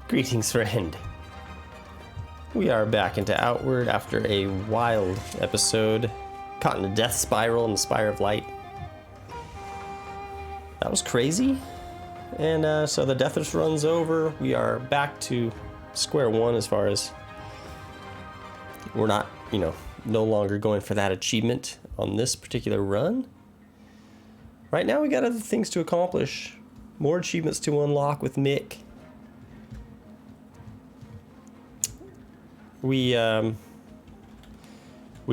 Greetings, friend. We are back into Outward after a wild episode. Caught in a death spiral in the Spire of Light. That was crazy. And so the Deathless run's over. We are back to square one as far as we're not, no longer going for that achievement on this particular run. Right now we got other things to accomplish. More achievements to unlock with Mick. We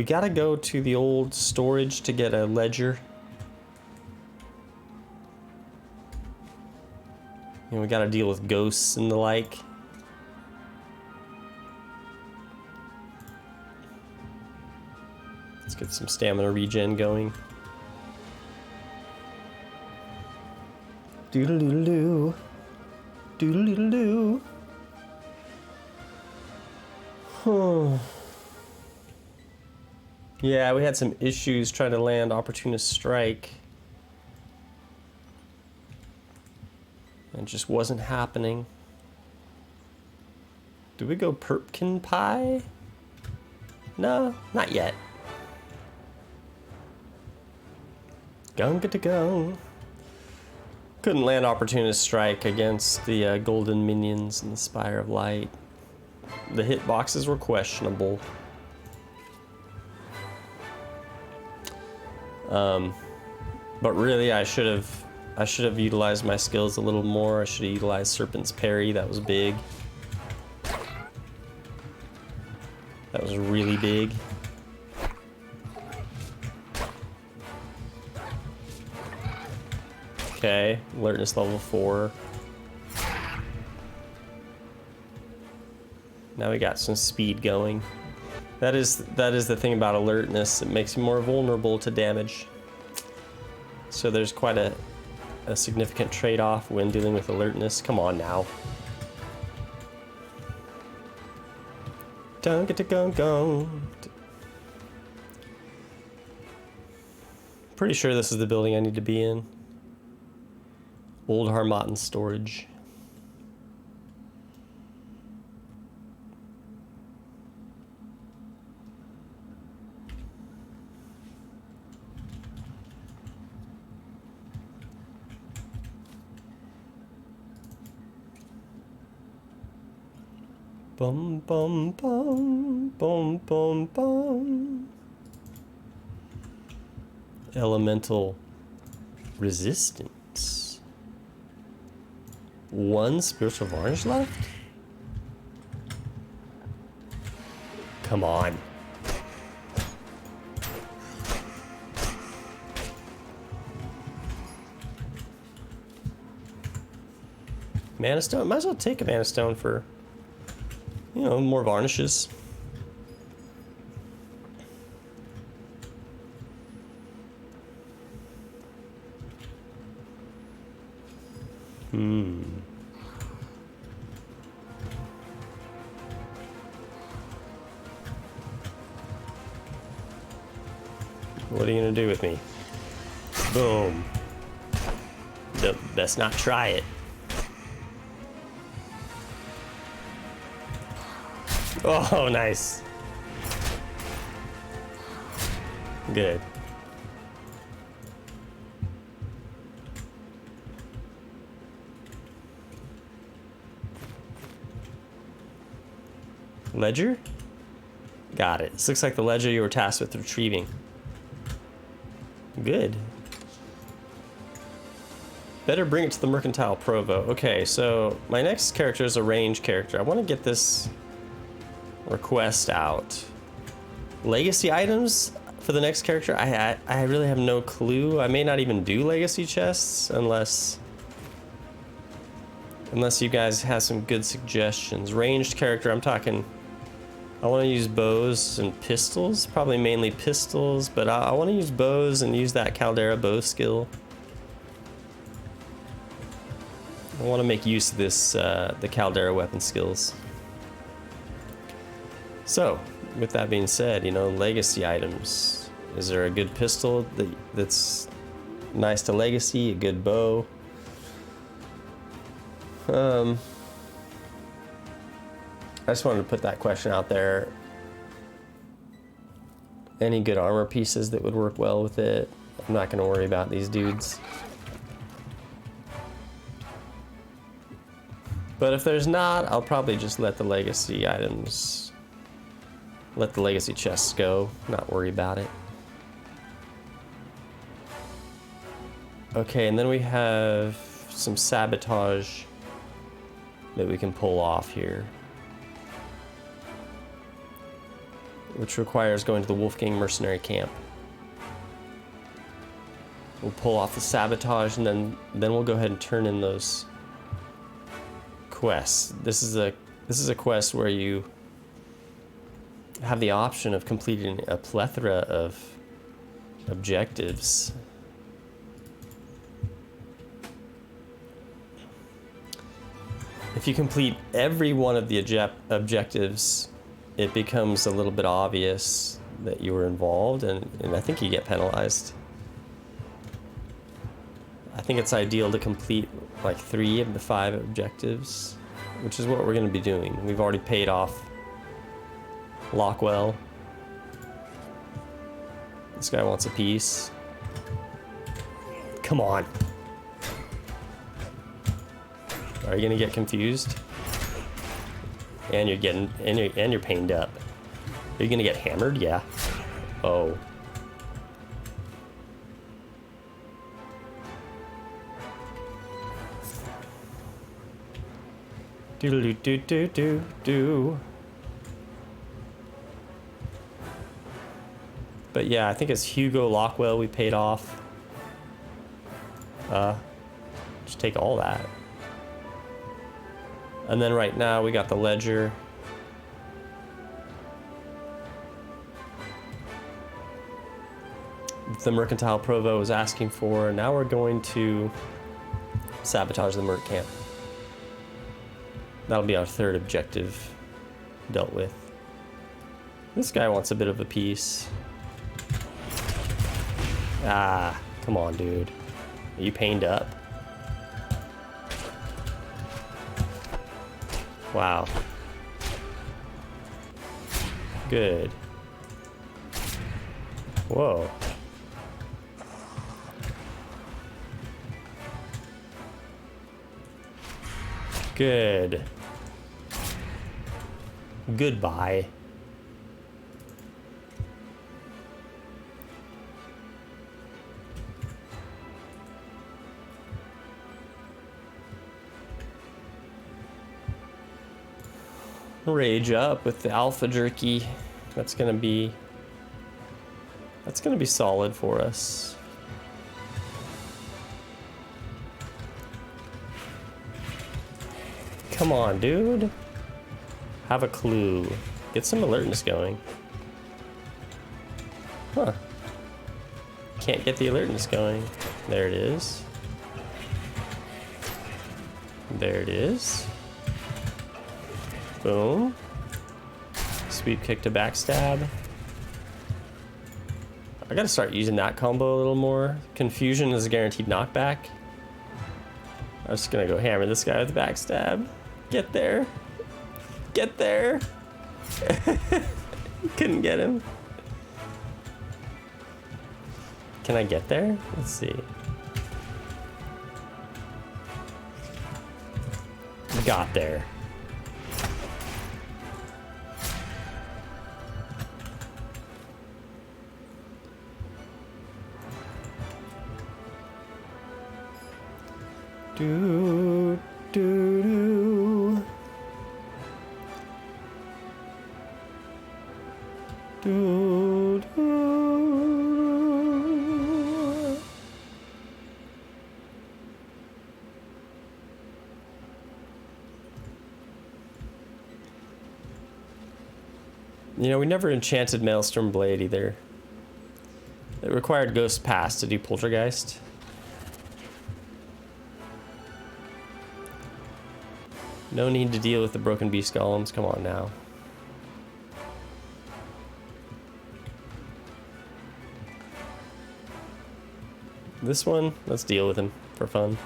gotta go to the old storage to get a ledger. And we gotta deal with ghosts and the like. Let's get some stamina regen going. Doodle-doodle-doo. Doodle-doodle-doo. Huh. Yeah, we had some issues trying to land Opportunist Strike. It just wasn't happening. Do we go Perpkin Pie? No, not yet. Gunga to go. Couldn't land Opportunist Strike against the golden minions in the Spire of Light. The hitboxes were questionable. But really, I should have utilized my skills a little more. I should have utilized Serpent's Parry. That was big. That was really big. Okay, alertness level 4. Now we got some speed going. That is the thing about alertness. It makes you more vulnerable to damage. So there's quite a significant trade-off when dealing with alertness. Come on now. Don't get to go. Pretty sure this is the building I need to be in. Old Harmatan storage. Bum bum bum bum bum bum. Elemental resistance. 1 spiritual varnish left? Come on. Mana stone? Might as well take a mana stone for, more varnishes. What are you gonna do with me? Boom. Best not try it. Oh, nice. Good. Ledger? Got it. This looks like the ledger you were tasked with retrieving. Good. Better bring it to the Mercantile Provo. Okay, so my next character is a range character. I want to get this request out. Legacy items for the next character? I really have no clue. I may not even do legacy chests unless you guys have some good suggestions. Ranged character, I'm talking, I want to use bows and pistols, probably mainly pistols, but I want to use bows and use that Caldera bow skill. I want to make use of this, the Caldera weapon skills. So, with that being said, legacy items. Is there a good pistol that's nice to legacy? A good bow? I just wanted to put that question out there. Any good armor pieces that would work well with it? I'm not going to worry about these dudes. But if there's not, I'll probably just let the legacy items, let the legacy chests go, not worry about it. Okay, and then we have some sabotage that we can pull off here, which requires going to the Wolfgang mercenary camp. We'll pull off the sabotage, and then we'll go ahead and turn in those quests. This is a quest where you have the option of completing a plethora of objectives. If you complete every one of the objectives, it becomes a little bit obvious that you were involved, and I think you get penalized. I think it's ideal to complete like 3 of the 5 objectives, which is what we're going to be doing. We've already paid off Lockwell. This guy wants a piece. Come on. Are you going to get confused? And you're getting and you're pained up. Are you going to get hammered? Yeah. Oh. Do. But yeah, I think it's Hugo Lockwell we paid off. Just take all that. And then right now we got the ledger. The mercantile provo was asking for. Now we're going to sabotage the merc camp. That'll be our 3rd objective dealt with. This guy wants a bit of a piece. Ah, come on, dude. Are you pained up? Wow. Good. Whoa. Good. Goodbye. Rage up with the alpha jerky. That's gonna be solid for us. Come on, dude. Have a clue. Get some alertness going. Huh. Can't get the alertness going. There it is. There it is. Boom. Sweep kick to backstab. I gotta start using that combo a little more. Confusion is a guaranteed knockback. I'm just gonna go hammer this guy with the backstab. Get there. Get there. Couldn't get him. Can I get there? Let's see. Got there. Do, do, do. Do, do. You know, we never enchanted Maelstrom Blade either. It required Ghost Pass to do Poltergeist. No need to deal with the broken beast golems. Come on now. This one, let's deal with him for fun.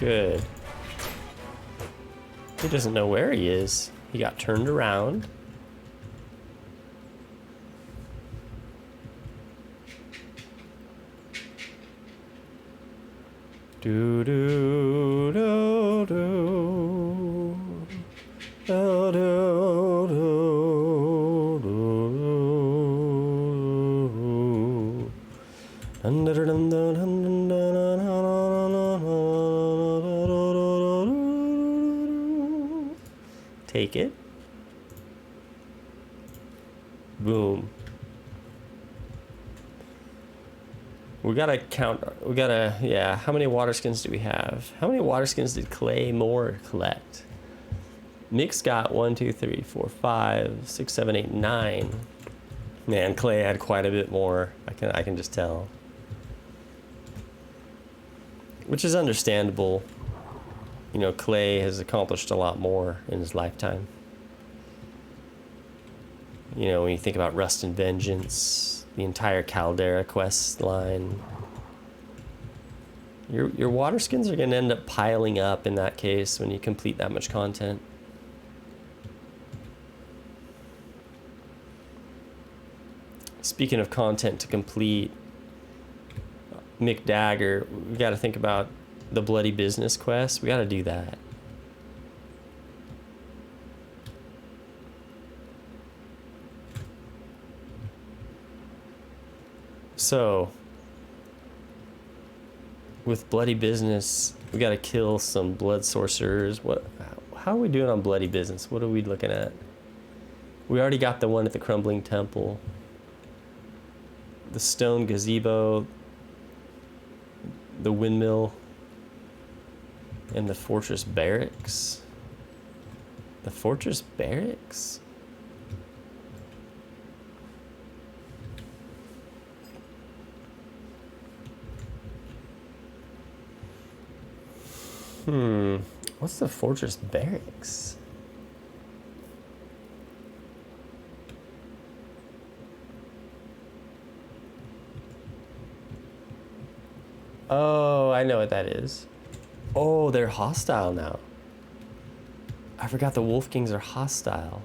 Good. He doesn't know where he is. He got turned around. Do do do do do do do. Take it. Boom. We gotta count, yeah, how many water skins do we have? How many water skins did Clay Moore collect? Mick's got 1, 2, 3, 4, 5, 6, 7, 8, 9. Man, Clay had quite a bit more. I can just tell. Which is understandable. You know, Clay has accomplished a lot more in his lifetime. You know, when you think about Rust and Vengeance, the entire Caldera quest line, your water skins are going to end up piling up in that case when you complete that much content. Speaking of content to complete, Mick Dagger, we got to think about the Bloody Business quest. We got to do that. So, with Bloody Business, we gotta kill some blood sorcerers. How are we doing on Bloody Business? What are we looking at? We already got the one at the Crumbling Temple. The Stone Gazebo, the Windmill, and the Fortress Barracks. The Fortress Barracks? What's the Fortress Barracks? Oh, I know what that is. Oh, they're hostile now. I forgot the Wolf Kings are hostile.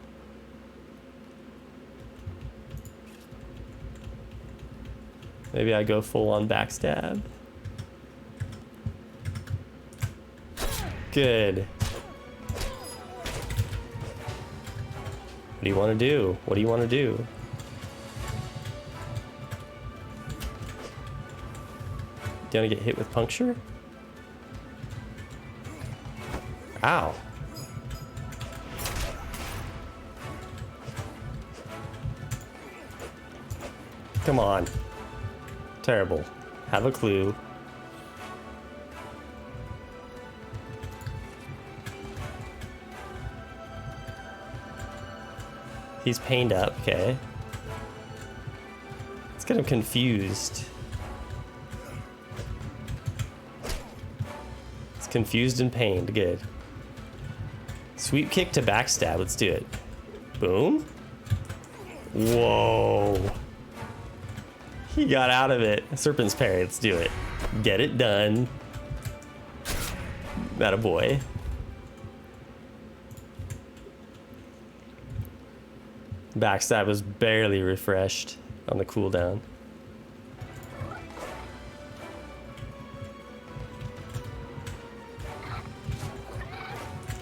Maybe I go full on backstab. Good. What do you want to do? What do you want to do? Do you want to get hit with puncture? Ow. Come on. Terrible. Have a clue. He's pained up, okay. Let's get him confused. It's confused and pained, good. Sweep kick to backstab, let's do it. Boom. Whoa. He got out of it. Serpent's parry, let's do it. Get it done. Atta boy. Backstab was barely refreshed on the cooldown.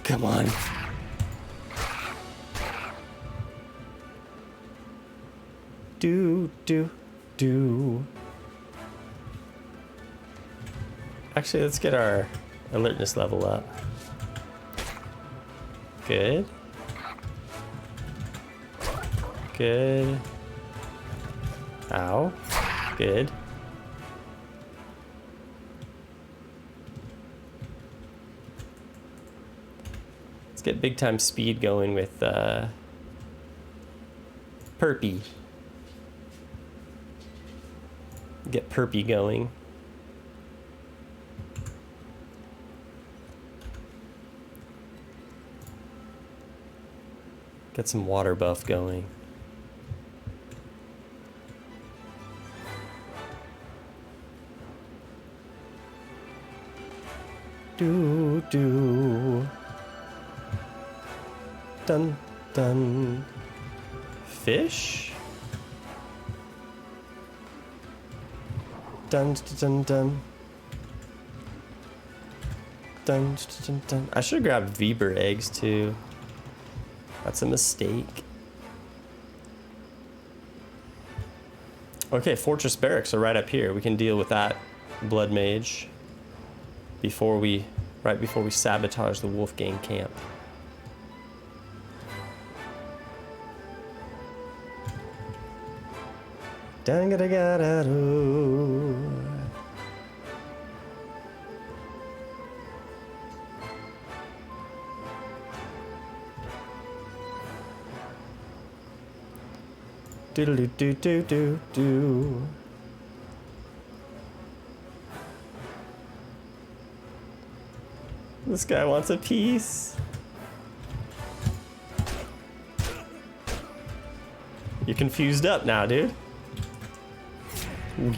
Come on. Do. Actually, let's get our alertness level up. Good. Good. Ow. Good. Let's get big time speed going with Perpy. Get Perpy going. Get some water buff going. Do do. Dun dun. Fish? Dun dun dun. Dun dun dun. I should have grabbed Weber eggs too. That's a mistake. Okay, Fortress Barracks are right up here. We can deal with that Blood Mage right before we sabotage the Wolfgang camp. Doodle doo doo doo doo. This guy wants a piece. You're confused up now, dude.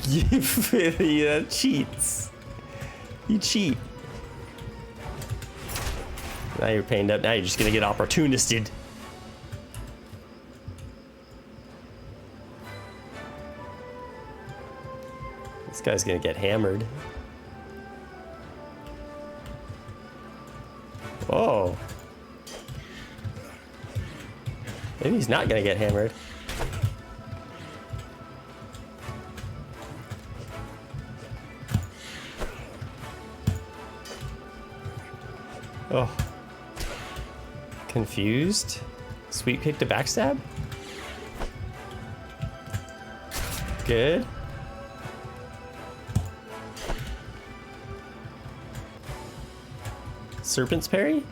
Yeah, cheats. You cheat. Now you're pained up. Now you're just gonna get opportunisted. This guy's gonna get hammered. Whoa. Maybe he's not gonna get hammered. Oh. Confused? Sweet pick to backstab? Good. Serpent's parry?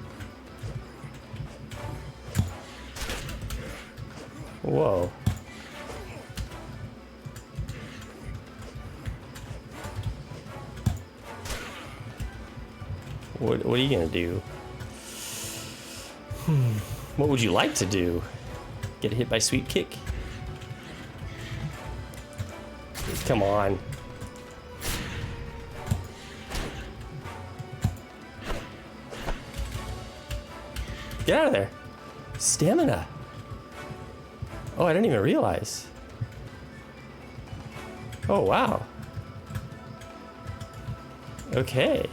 Whoa. What are you gonna do? What would you like to do? Get hit by sweep kick? Come on. Get out of there. Stamina. Oh, I didn't even realize. Oh, wow. Okay.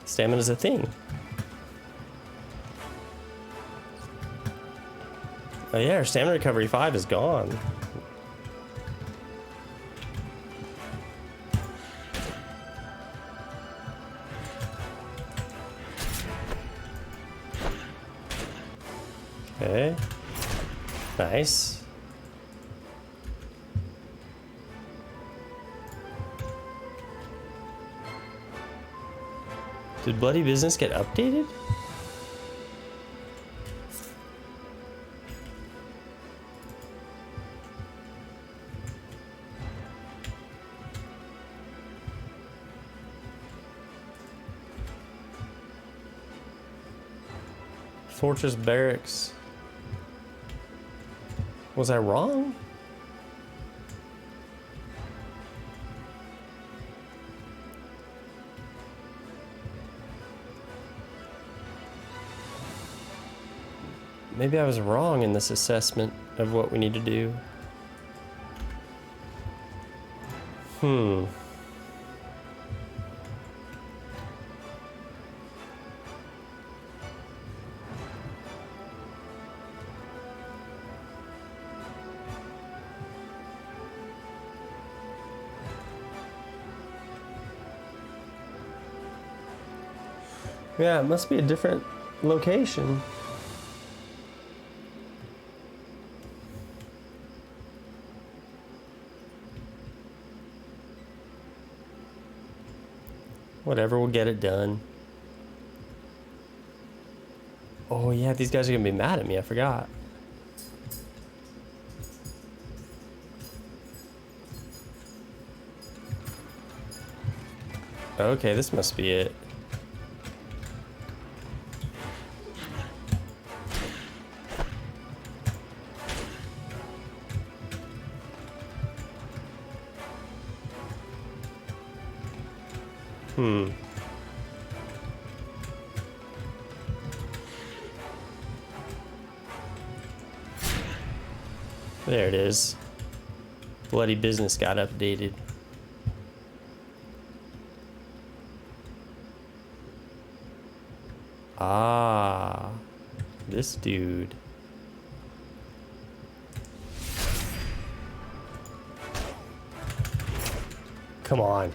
Stamina's a thing. Oh yeah, our stamina recovery 5 is gone. Okay. Nice. Did Bloody Business get updated? Fortress Barracks. Was I wrong? Maybe I was wrong in this assessment of what we need to do. Yeah, it must be a different location. Whatever, we'll get it done. Oh yeah, these guys are gonna be mad at me, I forgot. Okay, this must be it. There it is. Bloody business got updated. Ah, this dude. Come on.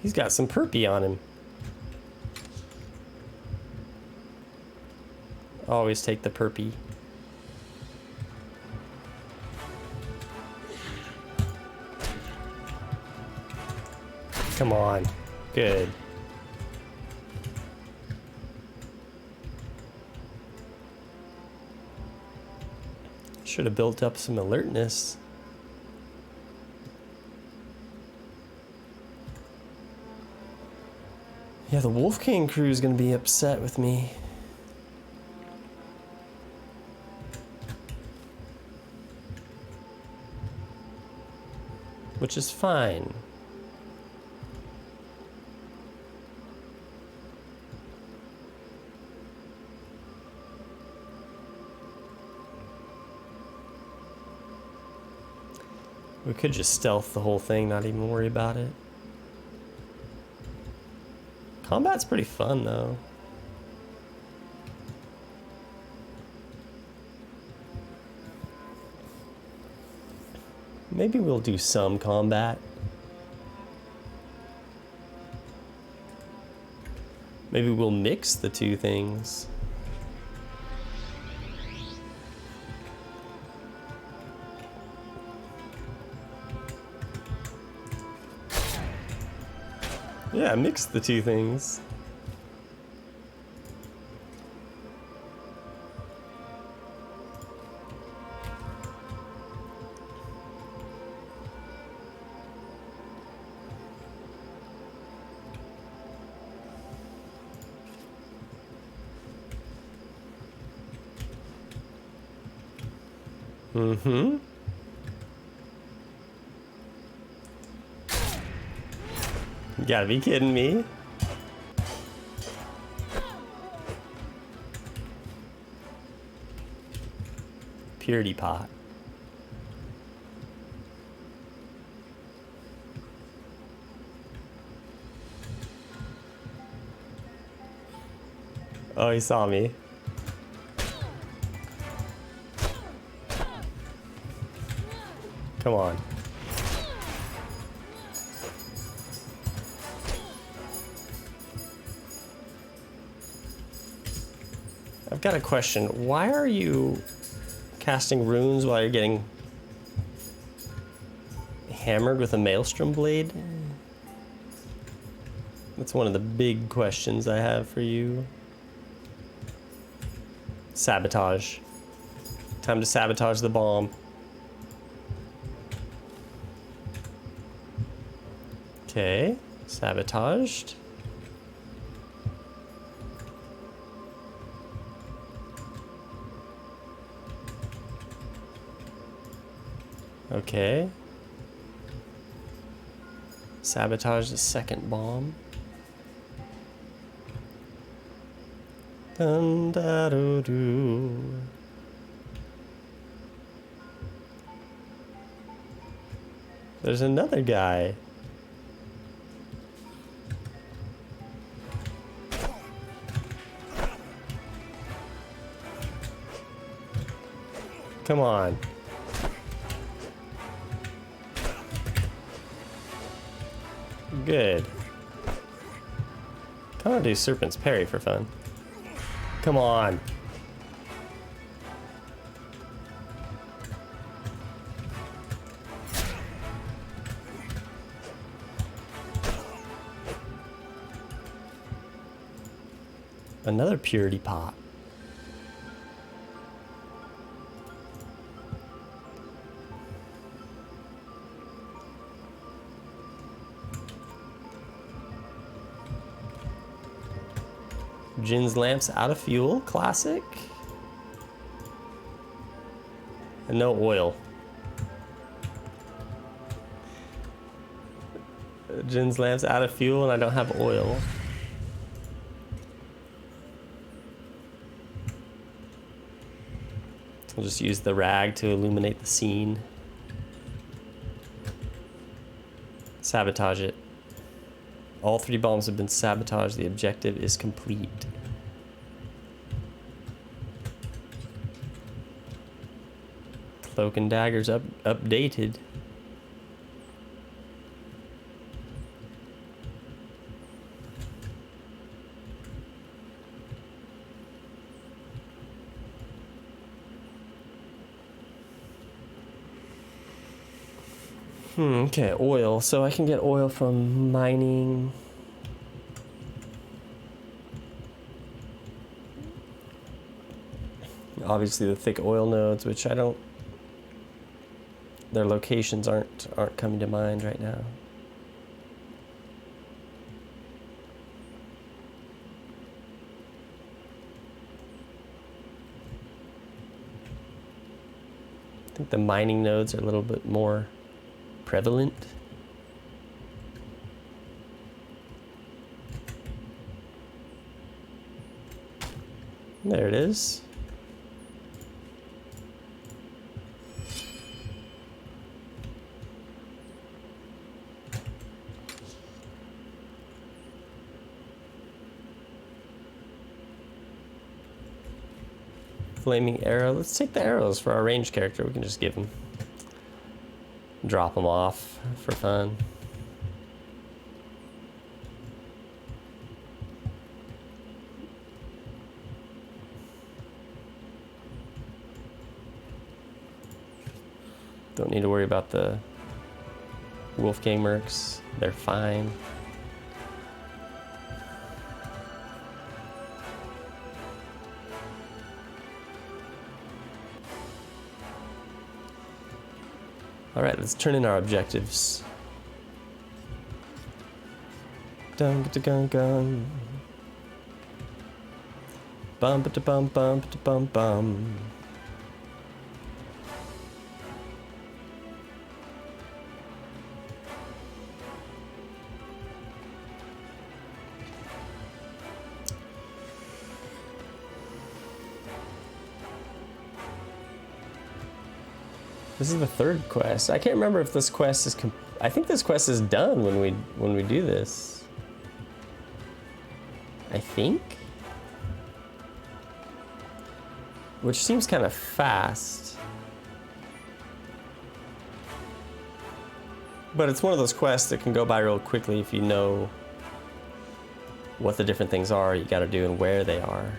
He's got some perpy on him. Always take the perpy. Come on. Good. Should have built up some alertness. Yeah, the Wolfgang crew is going to be upset with me. Which is fine. We could just stealth the whole thing, not even worry about it. Combat's pretty fun, though. Maybe we'll do some combat. Maybe we'll mix the two things. Yeah, mix the two things. Mm-hmm. You gotta be kidding me. Purity pot. Oh, he saw me. Come on. I've got a question. Why are you casting runes while you're getting hammered with a maelstrom blade? That's one of the big questions I have for you. Sabotage. Time to sabotage the bomb. Okay, sabotaged. Okay. Sabotage the second bomb. Dun da do do. There's another guy. Come on. Good. Come on, do Serpent's Parry for fun. Come on. Another purity pot. Jin's lamps out of fuel, classic. And no oil. Jin's lamps out of fuel and I don't have oil. We'll just use the rag to illuminate the scene. Sabotage it. All 3 bombs have been sabotaged. The objective is complete. Cloak and Dagger's updated. Okay, oil. So I can get oil from mining. Obviously the thick oil nodes, which I don't... Their locations aren't coming to mind right now. I think the mining nodes are a little bit more prevalent. There it is. Flaming arrow. Let's take the arrows for our ranged character. We can just give them. Drop them off for fun. Don't need to worry about the Wolfgang mercs. They're fine. Alright, let's turn in our objectives. Dun gun gun. Bum ba bum bum bum bum. This is the 3rd quest. I can't remember if this quest is I think this quest is done when we do this. I think. Which seems kind of fast. But it's one of those quests that can go by real quickly if you know what the different things are you got to do and where they are.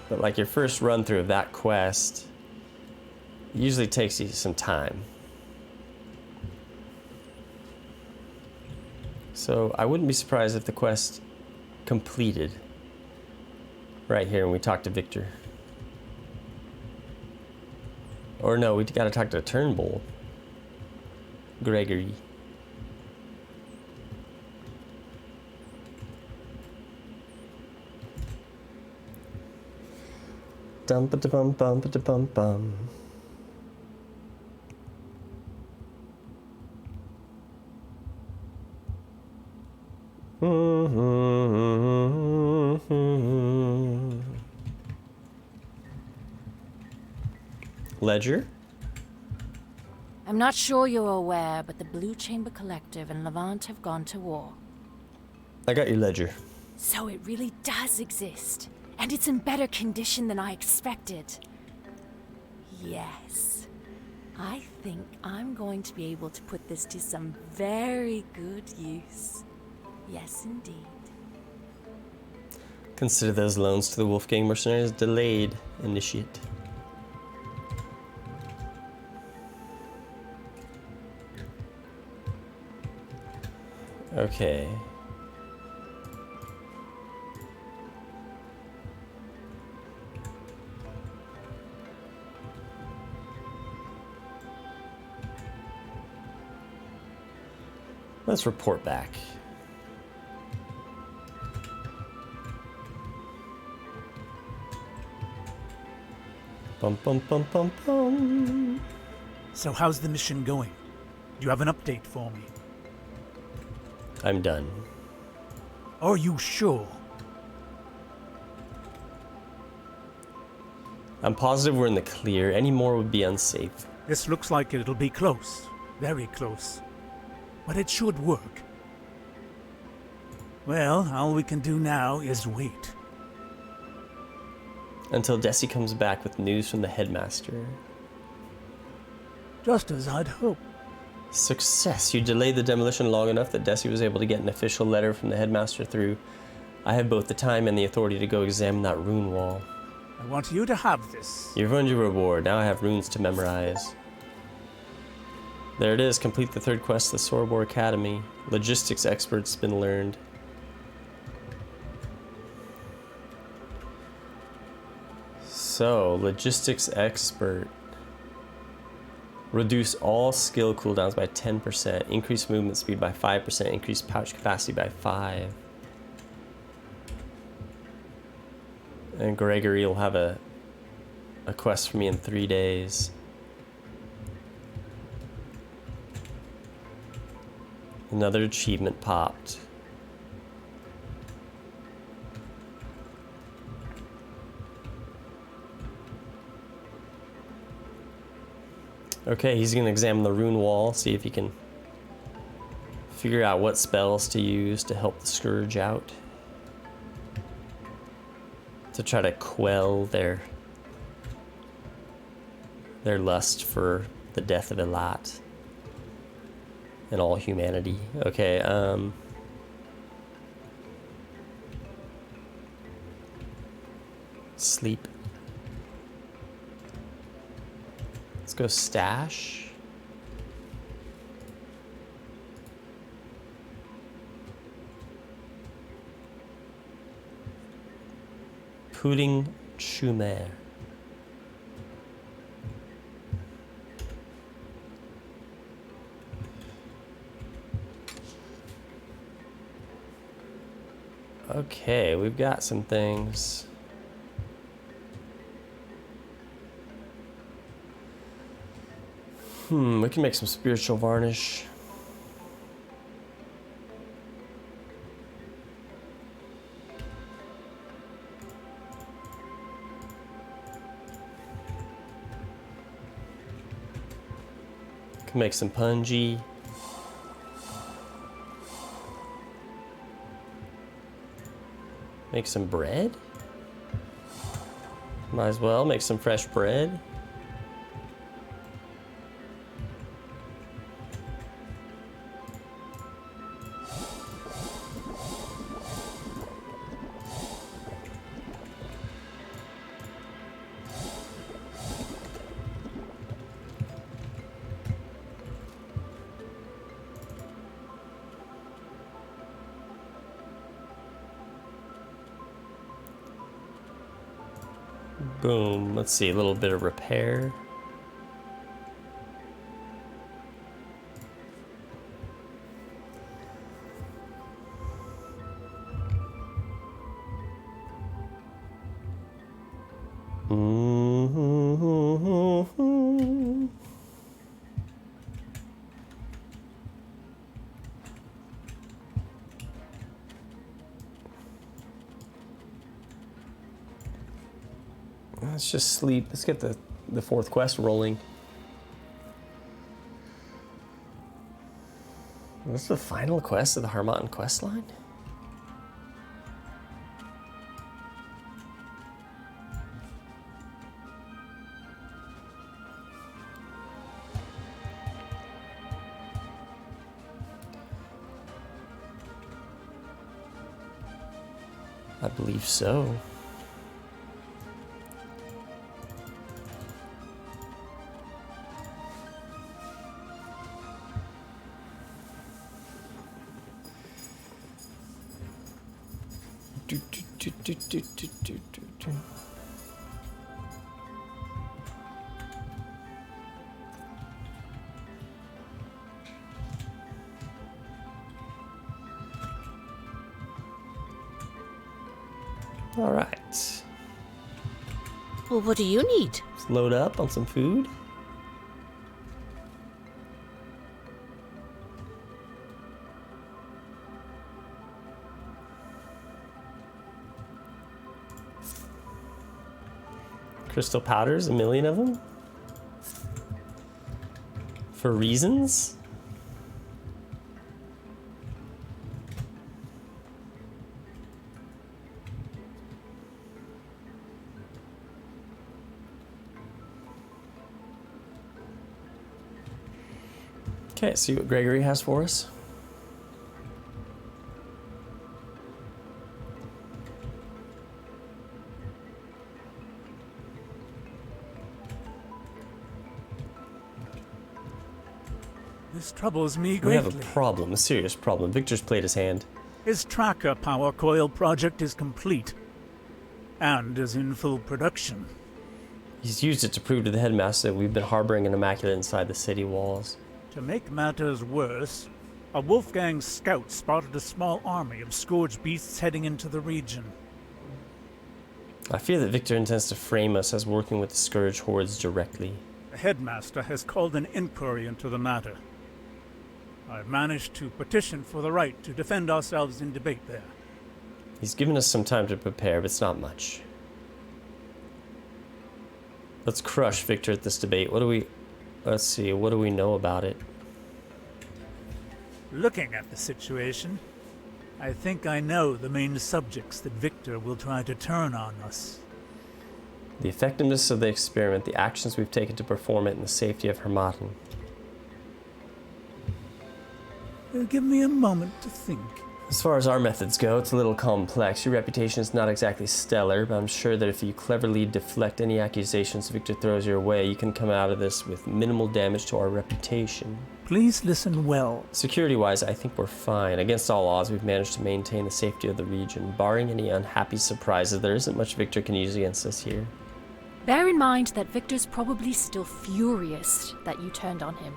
But like your first run through of that quest usually takes you some time. So I wouldn't be surprised if the quest completed right here when we talk to Victor. Or no, we gotta talk to Turnbull. Gregory. Dum ba da bum bum ba da bum bum. Ledger? I'm not sure you're aware, but the Blue Chamber Collective and Levant have gone to war. I got your ledger. So it really does exist. And it's in better condition than I expected. Yes. I think I'm going to be able to put this to some very good use. Yes, indeed. Consider those loans to the Wolfgang mercenaries delayed, initiate. Okay. Let's report back. Bum bum bum bum bum. So how's the mission going? Do you have an update for me? I'm done. Are you sure? I'm positive we're in the clear. Any more would be unsafe. This looks like it'll be close. Very close. But it should work. Well, all we can do now is wait. Until Desi comes back with news from the headmaster. Just as I'd hoped. Success. You delayed the demolition long enough that Desi was able to get an official letter from the headmaster through. I have both the time and the authority to go examine that rune wall. I want you to have this. You've earned your reward. Now I have runes to memorize. There it is. Complete the third quest, the Sorobor Academy. Logistics expert's been learned. So, logistics expert. Reduce all skill cooldowns by 10%. Increase movement speed by 5%. Increase pouch capacity by 5. And Gregory will have a quest for me in 3 days. Another achievement popped. Okay, he's going to examine the rune wall, see if he can figure out what spells to use to help the Scourge out. To try to quell their lust for the death of Elat and all humanity. Okay, sleep. Let's go stash. Pudding Chumer. Okay, we've got some things. We can make some spiritual varnish. Can make some punji. Make some bread. Might as well make some fresh bread. Boom. Let's see, a little bit of repair. Let's just sleep. Let's get the fourth quest rolling. This is the final quest of the Harmattan questline? I believe so. All right. Well, what do you need? Let's load up on some food. Crystal powders, 1 million of them? For reasons? Okay, see what Gregory has for us. This troubles me We greatly. have a problem, a serious problem. Victor's played his hand. His tracker power coil project is complete and is in full production. He's used it to prove to the headmaster that we've been harboring an immaculate inside the city walls. To make matters worse, a Wolfgang scout spotted a small army of scourge beasts heading into the region. I fear that Victor intends to frame us as working with the Scourge hordes directly. The headmaster has called an inquiry into the matter. I've managed to petition for the right to defend ourselves in debate there. He's given us some time to prepare, but it's not much. Let's crush Victor at this debate. Let's see, what do we know about it? Looking at the situation, I think I know the main subjects that Victor will try to turn on us. The effectiveness of the experiment, the actions we've taken to perform it, and the safety of Hermaten. Give me a moment to think. As far as our methods go, it's a little complex. Your reputation is not exactly stellar, but I'm sure that if you cleverly deflect any accusations Victor throws your way, you can come out of this with minimal damage to our reputation. Please listen well. Security-wise, I think we're fine. Against all odds, we've managed to maintain the safety of the region. Barring any unhappy surprises, there isn't much Victor can use against us here. Bear in mind that Victor's probably still furious that you turned on him.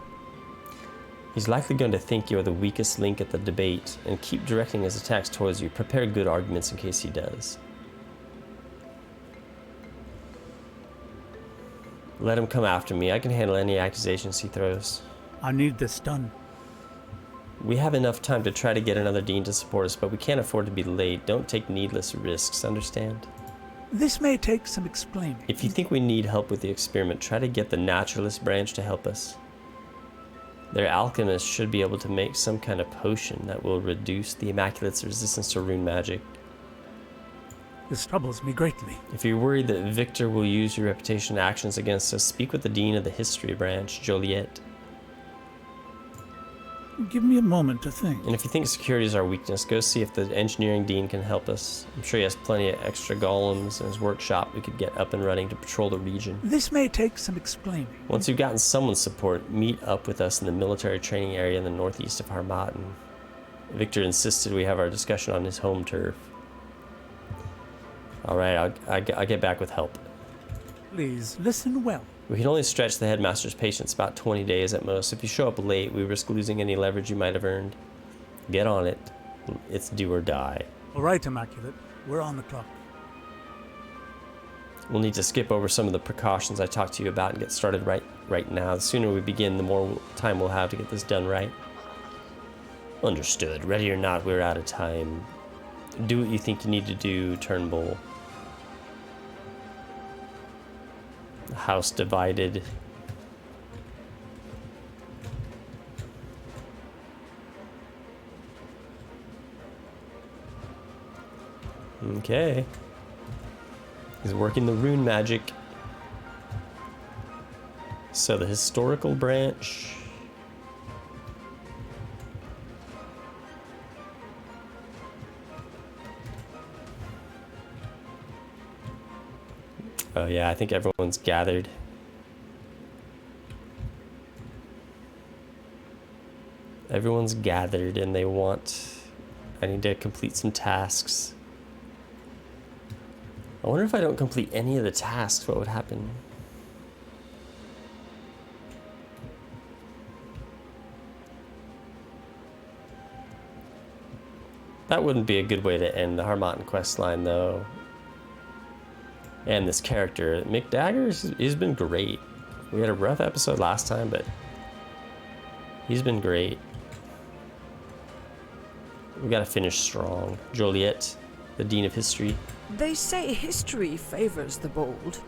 He's likely going to think you're the weakest link at the debate and keep directing his attacks towards you. Prepare good arguments in case he does. Let him come after me. I can handle any accusations he throws. I need this done. We have enough time to try to get another dean to support us, but we can't afford to be late. Don't take needless risks, understand? This may take some explaining. If you think we need help with the experiment, try to get the naturalist branch to help us. Their alchemists should be able to make some kind of potion that will reduce the Immaculate's resistance to rune magic. This troubles me greatly. If you're worried that Victor will use your reputation actions against us, speak with the dean of the history branch, Joliet. Give me a moment to think. And if you think security is our weakness, go see if the engineering dean can help us. I'm sure he has plenty of extra golems in his workshop we could get up and running to patrol the region. This may take some explaining. Once you've gotten someone's support, meet up with us in the military training area in the northeast of Hermaten. Victor insisted we have our discussion on his home turf. Alright, I'll get back with help. Please listen well. We can only stretch the headmaster's patience about 20 days at most. If you show up late, we risk losing any leverage you might have earned. Get on it. It's do or die. All right, Immaculate. We're on the clock. We'll need to skip over some of the precautions I talked to you about and get started right now. The sooner we begin, the more time we'll have to get this done right. Understood. Ready or not, we're out of time. Do what you think you need to do, Turnbull. The house divided. Okay. He's working the rune magic. So the historical branch. Oh yeah, I think everyone's gathered. Everyone's gathered and they want... I need to complete some tasks. I wonder if I don't complete any of the tasks, what would happen? That wouldn't be a good way to end the Hermaten questline, though. And this character, Mick Dagger, he's been great. We had a rough episode last time, but he's been great. We gotta finish strong. Joliet, the Dean of History. They say history favors the bold.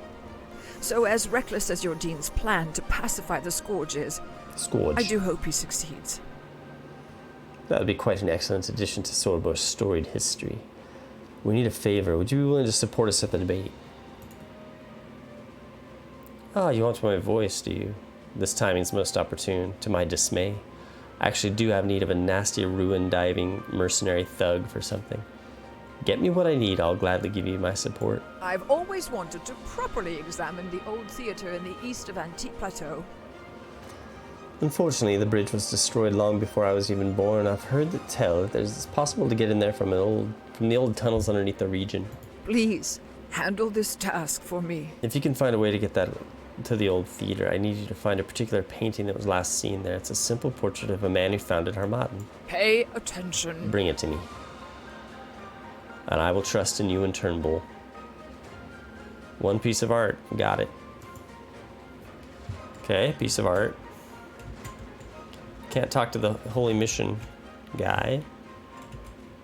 So as reckless as your dean's plan to pacify the Scourge is, Scourge. I do hope he succeeds. That would be quite an excellent addition to Sorobore's storied history. We need a favor. Would you be willing to support us at the debate? Ah, you want my voice, do you? This timing's most opportune, to my dismay. I actually do have need of a nasty ruin-diving mercenary thug for something. Get me what I need, I'll gladly give you my support. I've always wanted to properly examine the old theater in the east of Antique Plateau. Unfortunately, the bridge was destroyed long before I was even born. I've heard that tell that it's possible to get in there from the old tunnels underneath the region. Please, handle this task for me. If you can find a way to get that to the old theater, I need you to find a particular painting that was last seen there. It's a simple portrait of a man who founded Harmaden. Pay attention. Bring it to me. And I will trust in you and Turnbull. One piece of art. Got it. Okay, piece of art. Can't talk to the Holy Mission guy.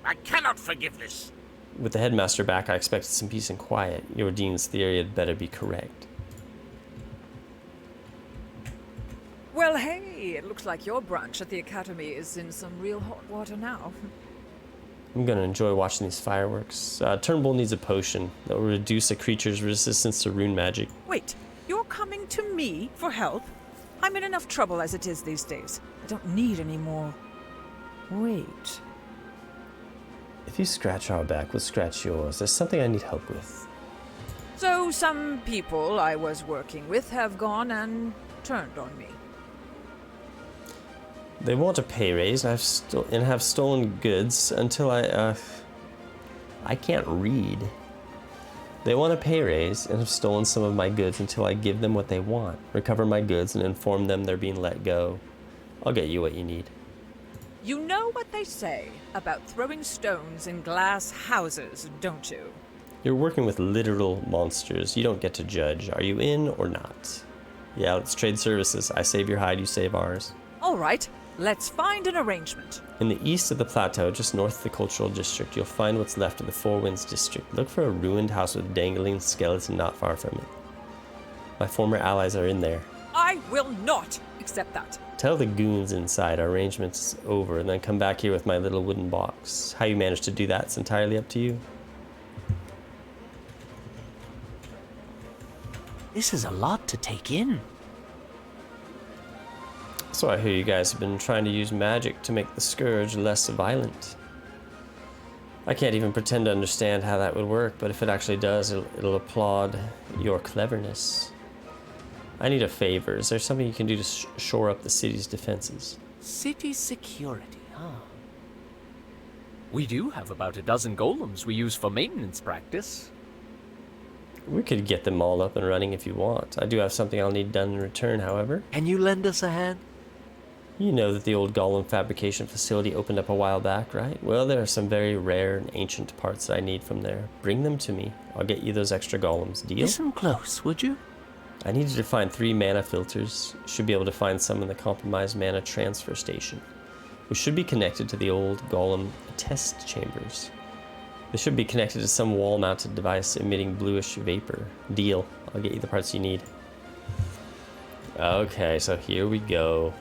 I cannot forgive this. With the headmaster back, I expected some peace and quiet. Your dean's theory had better be correct. Well, hey, it looks like your branch at the Academy is in some real hot water now. I'm gonna enjoy watching these fireworks. Turnbull needs a potion that will reduce a creature's resistance to rune magic. Wait, you're coming to me for help? I'm in enough trouble as it is these days. I don't need any more. Wait. If you scratch our back, we'll scratch yours. There's something I need help with. So some people I was working with have gone and turned on me. They want a pay raise, and have stolen goods until I can't read. They want a pay raise and have stolen some of my goods until I give them what they want, recover my goods, and inform them they're being let go. I'll get you what you need. You know what they say about throwing stones in glass houses, don't you? You're working with literal monsters. You don't get to judge. Are you in or not? Yeah, let's trade services. I save your hide, you save ours. All right, let's find an arrangement. In the east of the plateau, just north of the cultural district, you'll find what's left of the Four Winds district. Look for a ruined house with dangling skeleton not far from it. My former allies are in there. I will not accept that. Tell the goons inside our arrangement's over, and then come back here with my little wooden box. How you manage to do that's entirely up to you. This is a lot to take in. So I hear you guys have been trying to use magic to make the Scourge less violent. I can't even pretend to understand how that would work, but if it actually does, it'll applaud your cleverness. I need a favor. Is there something you can do to shore up the city's defenses? City security, huh? We do have about a dozen golems we use for maintenance practice. We could get them all up and running if you want. I do have something I'll need done in return, however. Can you lend us a hand? You know that the old golem fabrication facility opened up a while back, right? Well, there are some very rare and ancient parts that I need from there. Bring them to me. I'll get you those extra golems. Deal? Listen close, would you? I need you to find 3 mana filters. Should be able to find some in the compromised mana transfer station, which should be connected to the old golem test chambers. They should be connected to some wall-mounted device emitting bluish vapor. Deal. I'll get you the parts you need. Okay, so here we go.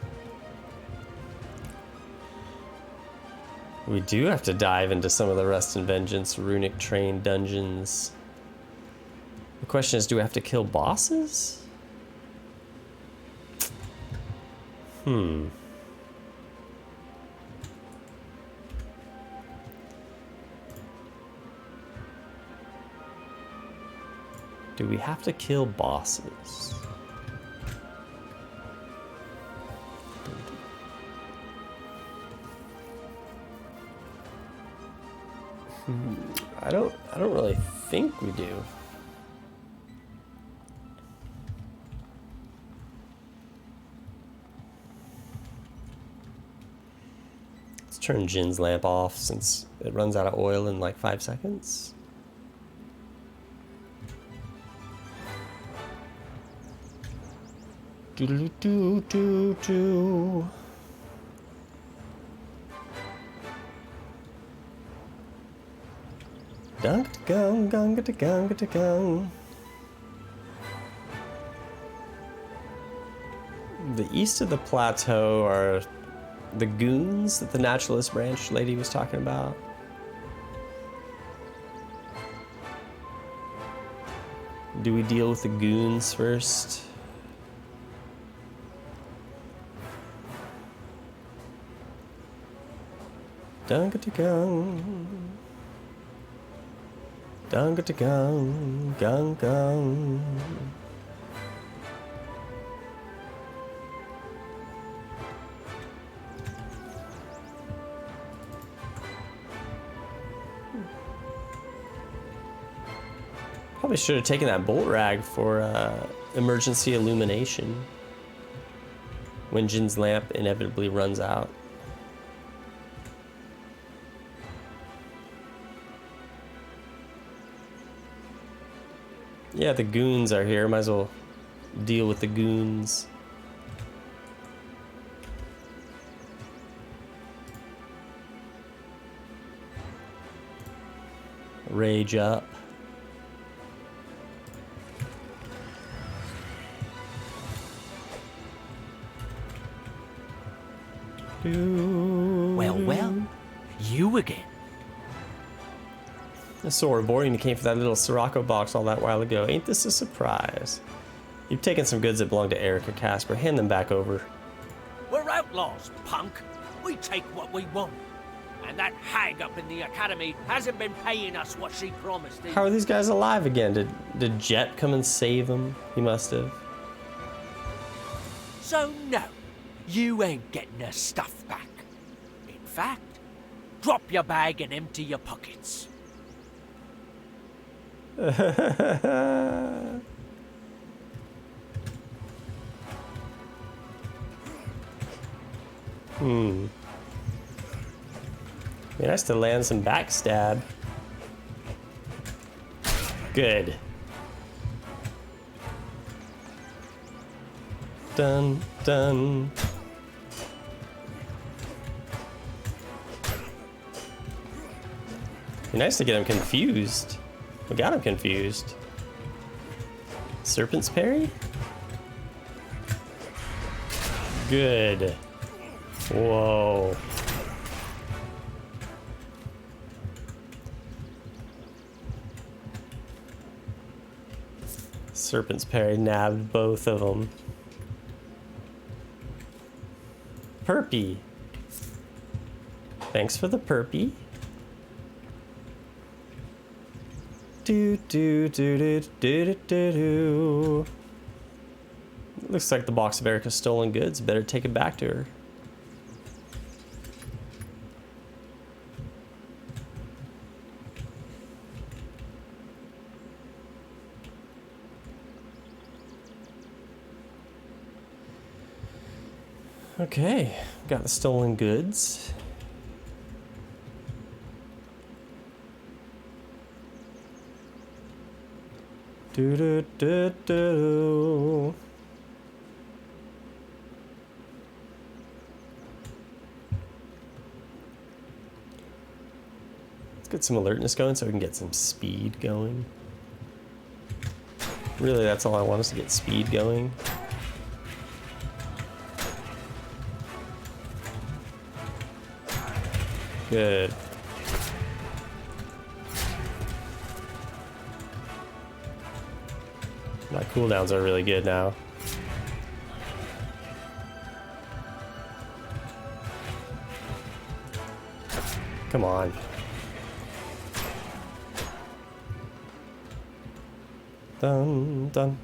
We do have to dive into some of the Rust and Vengeance runic train dungeons. The question is, do we have to kill bosses? Do we have to kill bosses? I don't really think we do. Let's turn Jin's lamp off since it runs out of oil in like 5 seconds. Doo-doo-doo-doo-doo. Dunk-gung, gung-ga-da-gung-ga-da-gung. The east of the plateau are the goons that the naturalist branch lady was talking about. Do we deal with the goons first? Dun-ga-da-gung. Dun-ga-da-gung. Gung-gung. Probably should have taken that bolt rag for emergency illumination when Jin's lamp inevitably runs out. Yeah, the goons are here. Might as well deal with the goons. Rage up. Well, you again. The Soroborean came for that little Sirocco box all that while ago. Ain't this a surprise? You've taken some goods that belong to Eric or Casper. Hand them back over. We're outlaws, punk. We take what we want. And that hag up in the academy hasn't been paying us what she promised. How are these guys alive again? Did Jet come and save them? He must have. So no, you ain't getting her stuff back. In fact, drop your bag and empty your pockets. Be nice to land some backstab. Good. Dun, dun. Be nice to get him confused. We got him confused. Serpent's parry? Good. Whoa. Serpent's parry nabbed both of them. Perpy. Thanks for the perpy. Do do do do do do do do. Looks like the box of Erica's stolen goods. Better take it back to her. Okay, got the stolen goods. Do do do do. Let's get some alertness going so we can get some speed going. Really, that's all I want is to get speed going. Good. My cooldowns are really good now. Come on. Dun, dun.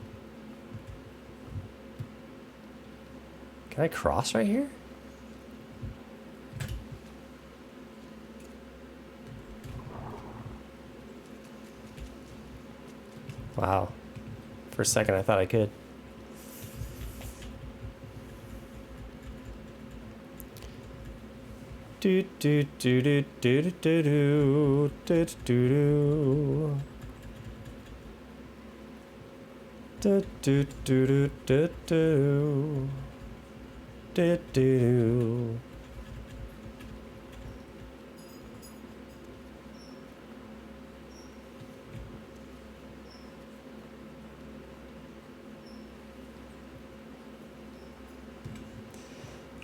Can I cross right here? Wow. For a second, I thought I could. Do do do do do do do do do do do do do do do do.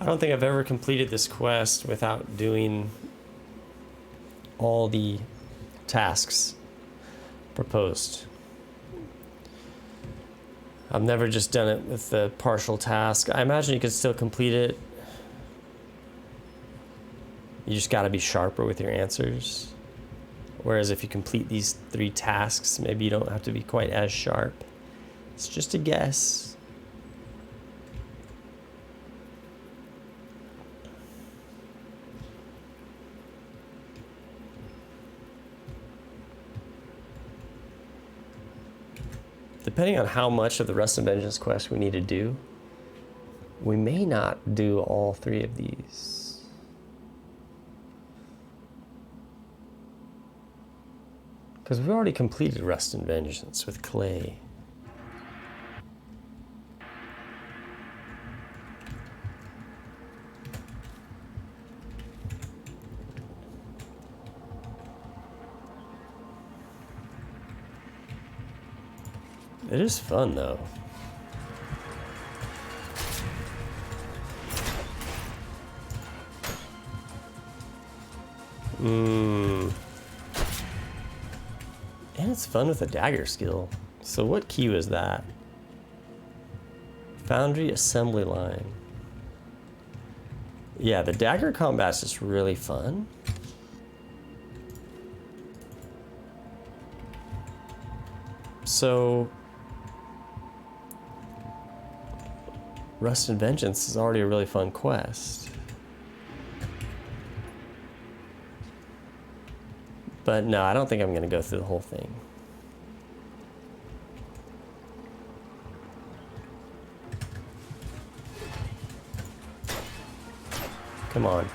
I don't think I've ever completed this quest without doing all the tasks proposed. I've never just done it with the partial task. I imagine you could still complete it. You just got to be sharper with your answers. Whereas if you complete these 3 tasks, maybe you don't have to be quite as sharp. It's just a guess. Depending on how much of the Rust and Vengeance quest we need to do, we may not do all 3 of these. Because we've already completed Rust and Vengeance with Clay. It is fun, though. And it's fun with a dagger skill. So what key was that? Foundry assembly line. Yeah, the dagger combat's just really fun. So Rust and Vengeance is already a really fun quest. But no, I don't think I'm going to go through the whole thing. Come on.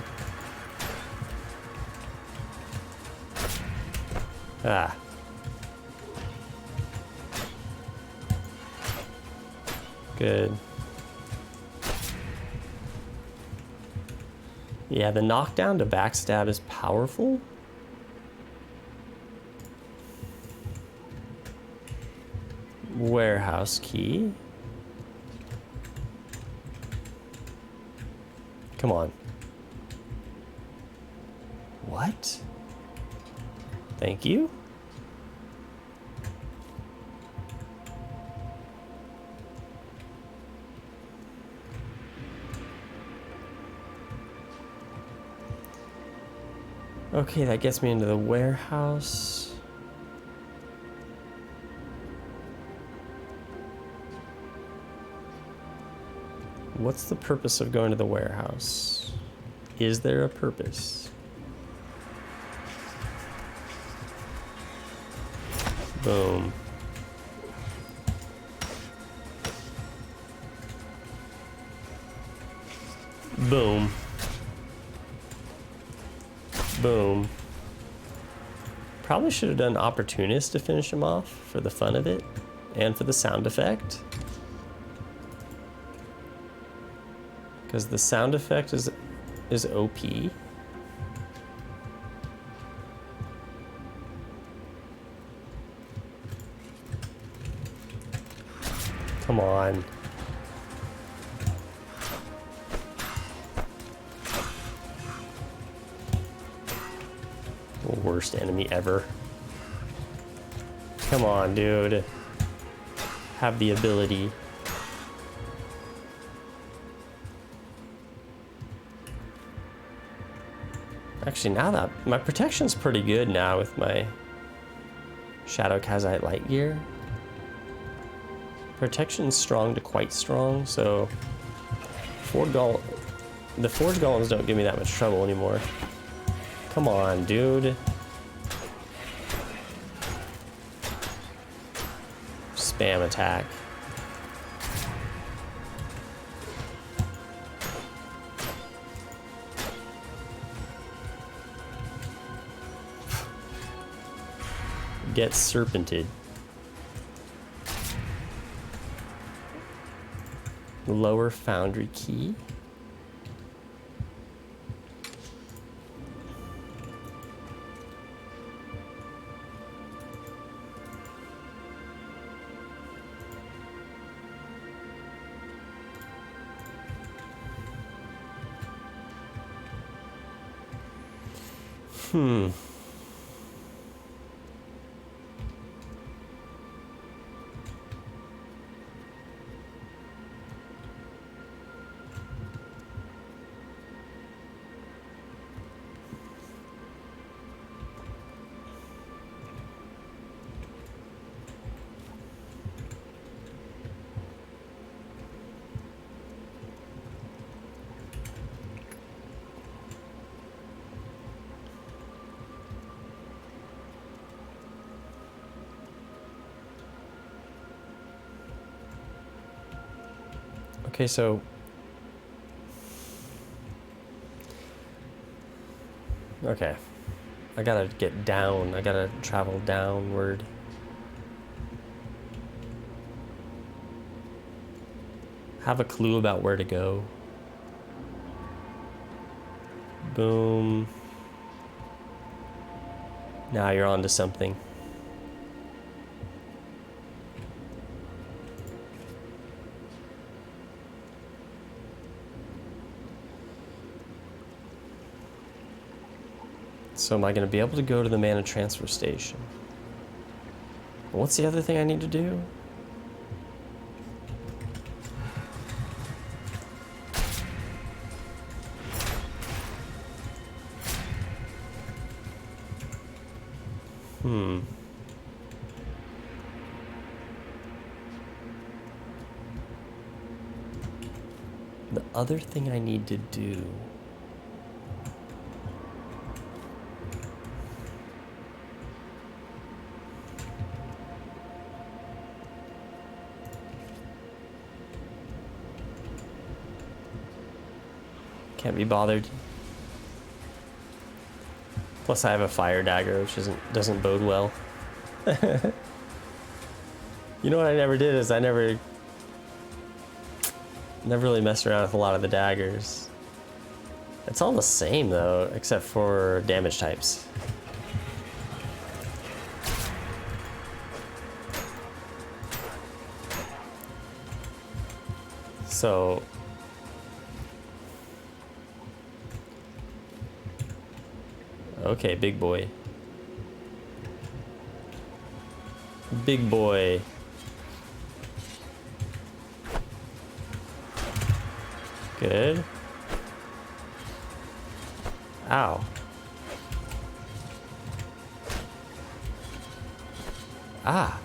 Ah. Good. Yeah, the knockdown to backstab is powerful. Warehouse key. Come on. What? Thank you. Okay, that gets me into the warehouse. What's the purpose of going to the warehouse? Is there a purpose? Boom. Boom. Boom. Probably should have done Opportunist to finish him off for the fun of it and for the sound effect. Because the sound effect is OP. Come on. Worst enemy ever. Come on, dude. Have the ability. Actually, now that my protection's pretty good now with my Shadow Kazite light gear. Protection's strong to quite strong, so the Forge Golems don't give me that much trouble anymore. Come on, dude. Spam attack. Get serpented. Lower foundry key. Hmm. Okay, so okay, I gotta get down. I gotta travel downward. Have a clue about where to go. Boom. Now you're on to something. So am I going to be able to go to the mana transfer station? What's the other thing I need to do? The other thing I need to do... Can't be bothered. Plus I have a fire dagger, which doesn't bode well. You know what I never did is I never really messed around with a lot of the daggers. It's all the same though, except for damage types. So okay, big boy. Big boy. Good. Ow. Ah.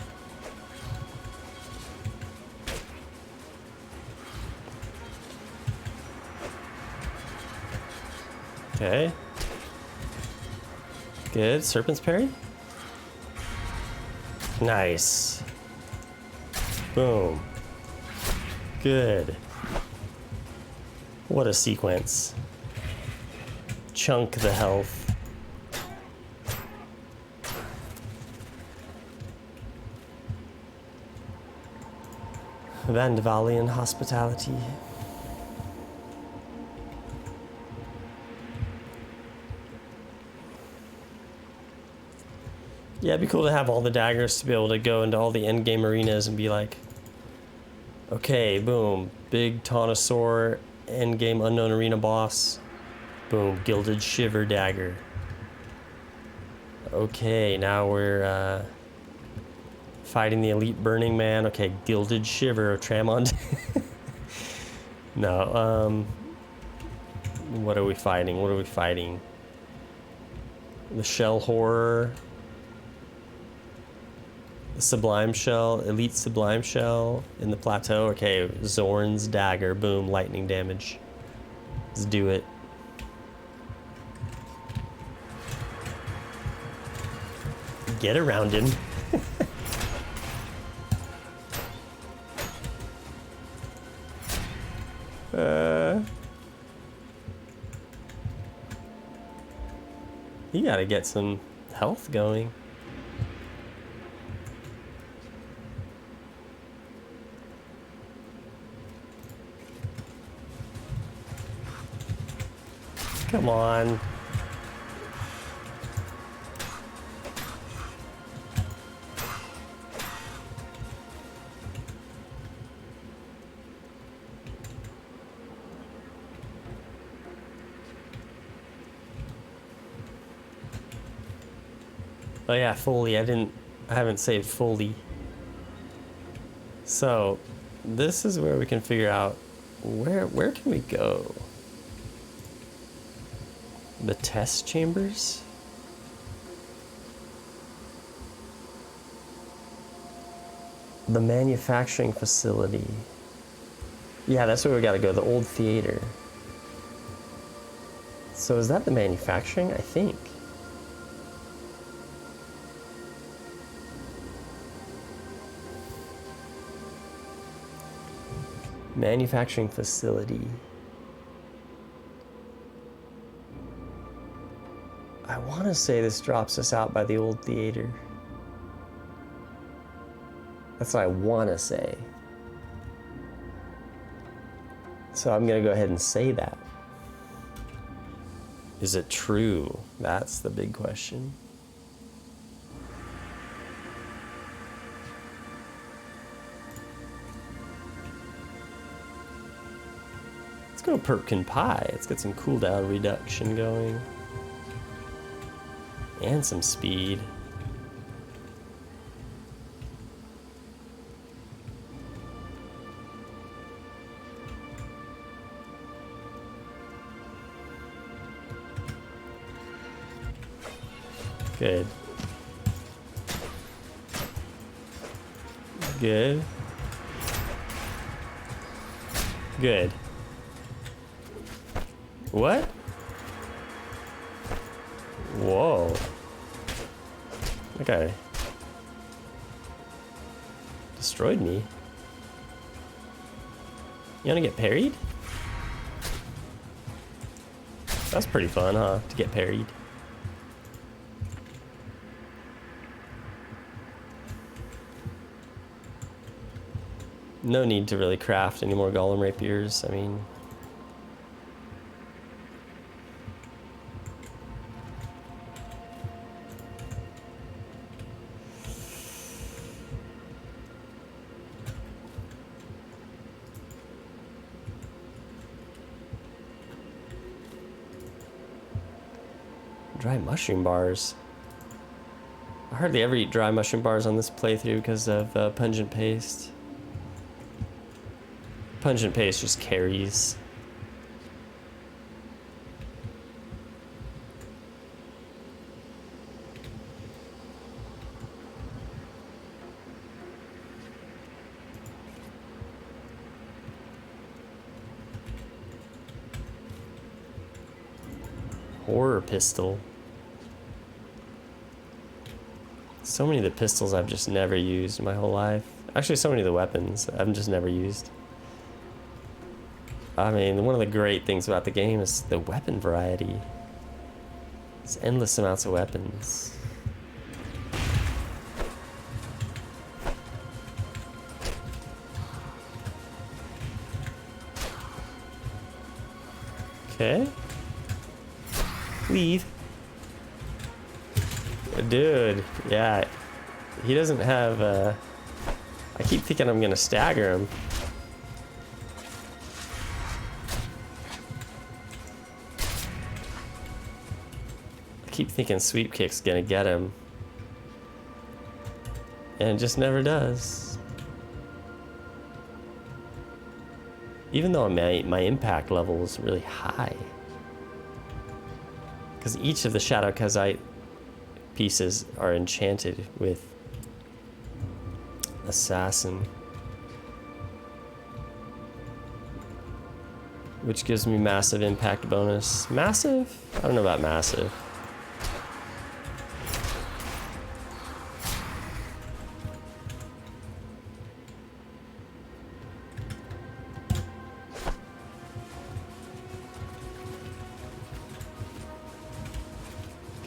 Okay. Good. Serpent's parry? Nice. Boom. Good. What a sequence. Chunk the health. Vandevalian hospitality. Yeah, it'd be cool to have all the daggers to be able to go into all the endgame arenas and be like, okay, boom, big Taunosaur, endgame unknown arena boss. Boom, Gilded Shiver dagger. Okay, now we're fighting the elite Burning Man. Okay, Gilded Shiver of Tramond. No, what are we fighting? What are we fighting? The Shell Horror. The Sublime Shell, Elite Sublime Shell in the plateau. Okay, Zorn's dagger. Boom, lightning damage. Let's do it. Get around him. You gotta get some health going. Come on. Oh yeah, Foley. I haven't saved Foley. So, this is where we can figure out where can we go? The test chambers? The manufacturing facility. Yeah, that's where we gotta go, the old theater. So is that the manufacturing? I think. Manufacturing facility. I want to say this drops us out by the old theater. That's what I want to say. So I'm going to go ahead and say that. Is it true? That's the big question. Let's go Perkin Pie. Let's get some cooldown reduction going. And some speed. Good. Good. Good. What? Whoa. Okay. Destroyed me. You wanna get parried? That's pretty fun, huh? To get parried. No need to really craft any more golem rapiers. I mean, dry mushroom bars. I hardly ever eat dry mushroom bars on this playthrough because of pungent paste. Pungent paste just carries. Horror pistol. So many of the pistols I've just never used in my whole life. Actually, so many of the weapons I've just never used. I mean, one of the great things about the game is the weapon variety. It's endless amounts of weapons. Okay. Leave. Dude, yeah. He doesn't have, I keep thinking I'm gonna stagger him. I keep thinking Sweep Kick's gonna get him. And it just never does. Even though my impact level is really high. Because each of the Shadow Kazite pieces are enchanted with Assassin. Which gives me massive impact bonus. Massive? I don't know about massive.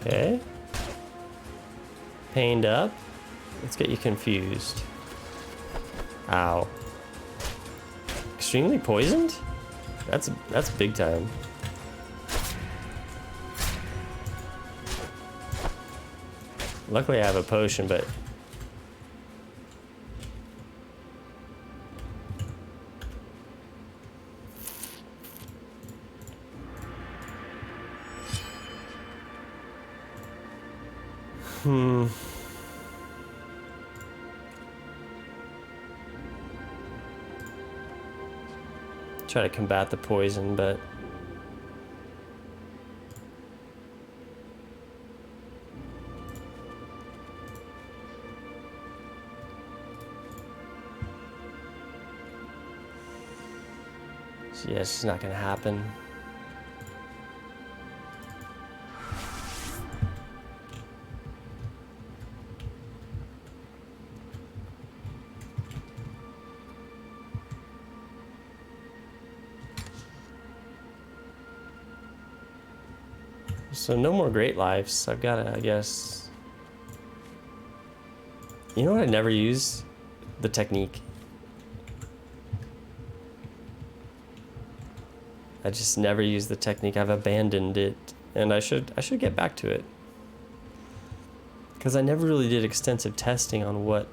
Okay. Pained up. Let's get you confused. Ow. Extremely poisoned? That's big time. Luckily I have a potion, but Try to combat the poison, but yeah, it's just not gonna happen. So no more great lives. I've got to, I guess. You know what I never use? The technique. I just never use the technique. I've abandoned it, and I should get back to it. Because I never really did extensive testing on what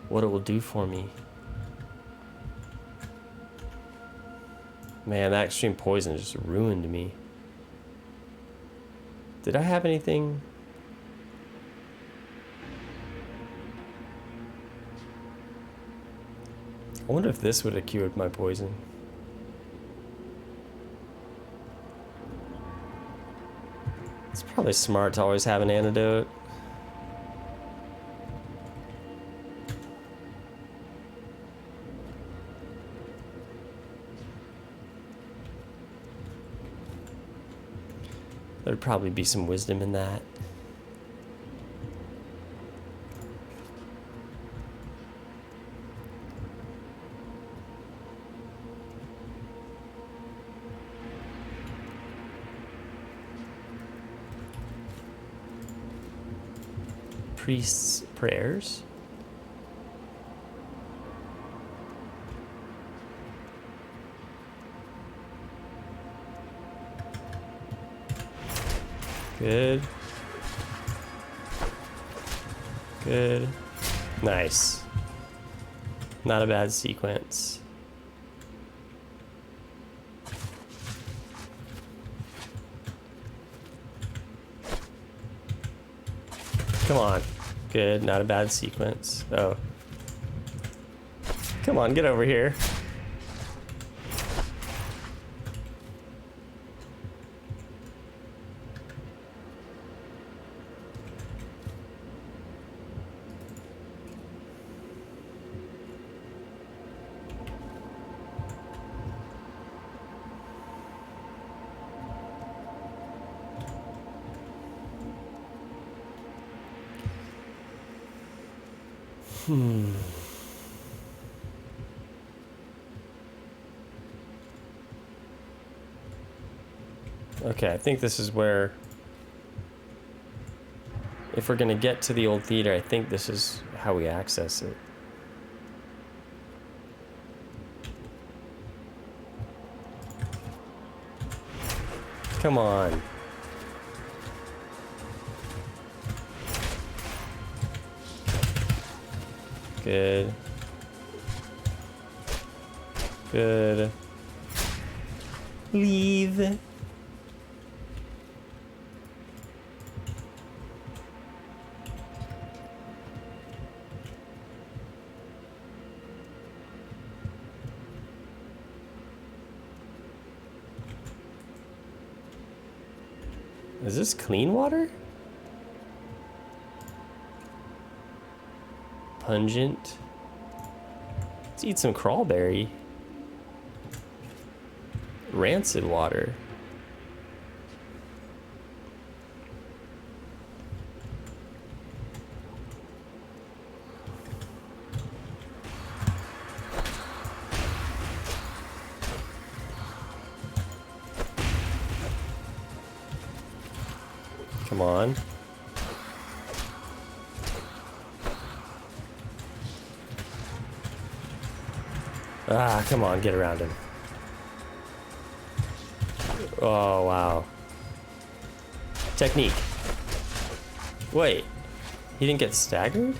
it will do for me. Man, that extreme poison just ruined me. Did I have anything? I wonder if this would have cured my poison. It's probably smart to always have an antidote. There'd probably be some wisdom in that. Priest's prayers. Good. Good. Nice. Not a bad sequence. Come on. Good. Not a bad sequence. Oh. Come on, get over here. Okay, I think this is where, if we're gonna get to the old theater, I think this is how we access it. Come on. Good. Good. Leave. Is this clean water? Pungent. Let's eat some crawberry. Rancid water. Come on. Ah, come on, get around him. Oh, wow. Technique. Wait, he didn't get staggered?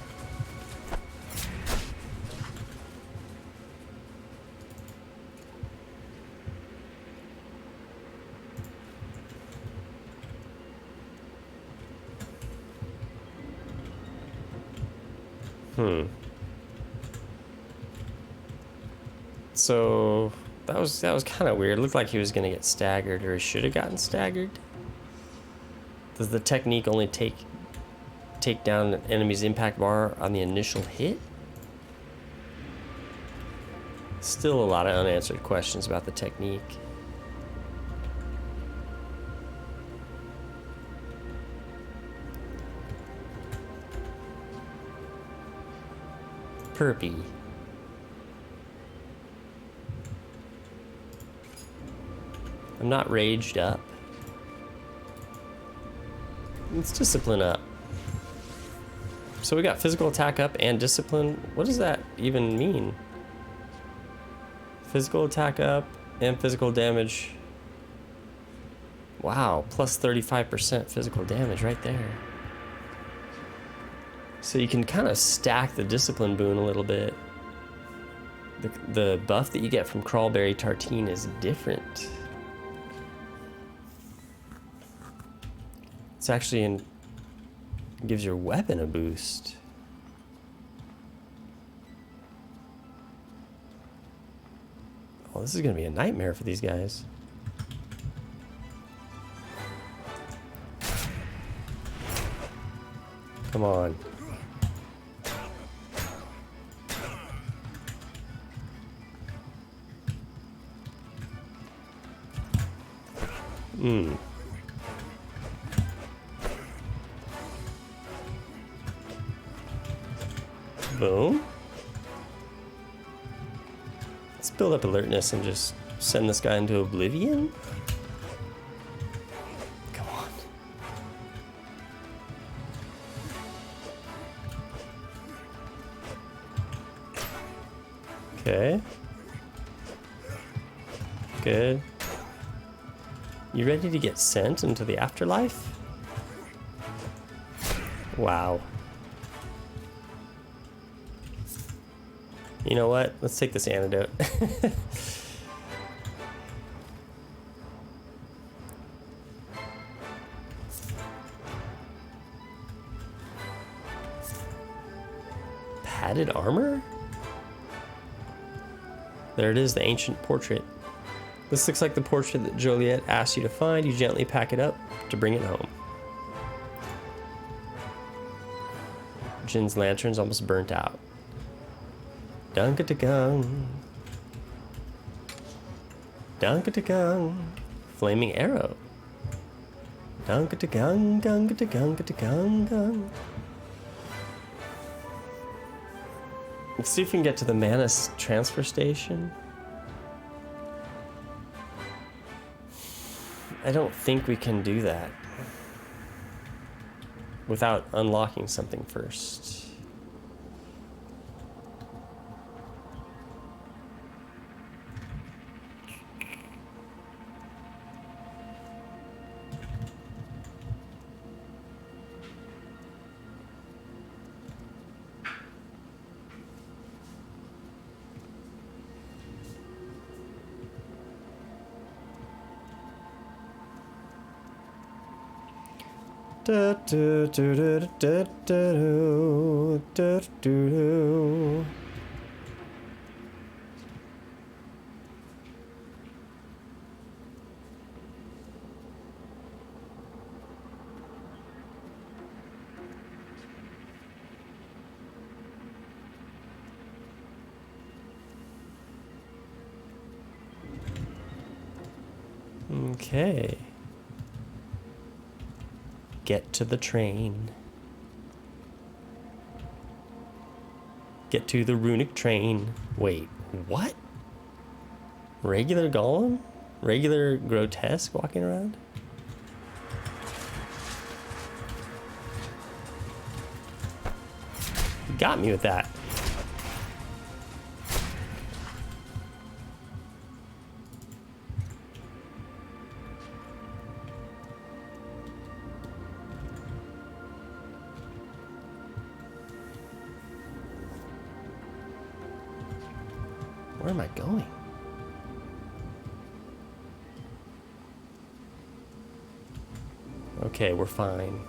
So that was kind of weird. It looked like he was gonna get staggered, or he should have gotten staggered. Does the technique only take down an enemy's impact bar on the initial hit? Still a lot of unanswered questions about the technique. Perpy. I'm not raged up. Let's discipline up. So we got physical attack up and discipline. What does that even mean? Physical attack up and physical damage. Wow, plus 35% physical damage right there. So you can kind of stack the discipline boon a little bit. The buff that you get from Crawlberry Tartine is different. It's actually gives your weapon a boost. Oh, this is gonna be a nightmare for these guys. Come on. Boom. Let's build up alertness and just send this guy into oblivion. Come on. Okay. Good. You ready to get sent into the afterlife? Wow. You know what? Let's take this antidote. Padded armor? There it is, the ancient portrait. This looks like the portrait that Joliet asked you to find. You gently pack it up to bring it home. Jin's lantern's almost burnt out. Dunk-a-ta-gung. Dunk-a-ta-gung. Flaming arrow. Dunk-a-ta-gung, gung-a-ta-gung, gung. Let's see if we can get to the Manus transfer station. I don't think we can do that without unlocking something first. Da, da, da, da, da, da, da, da, da. Okay. Get to the train. Get to the runic train. Wait, what? Regular golem? Regular grotesque walking around? You got me with that. Where am I going? Okay, we're fine.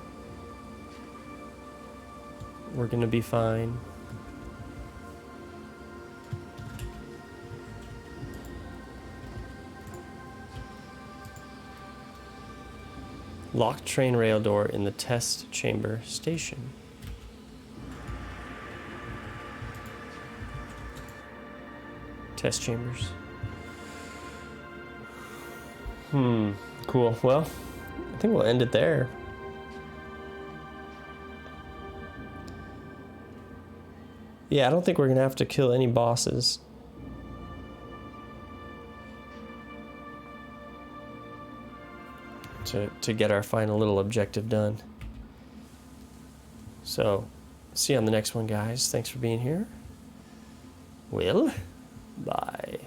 We're gonna be fine. Locked train rail door in the test chamber station. Test chambers. Cool. Well, I think we'll end it there. Yeah, I don't think we're gonna have to kill any bosses. To get our final little objective done. So, see you on the next one, guys. Thanks for being here. Well, bye.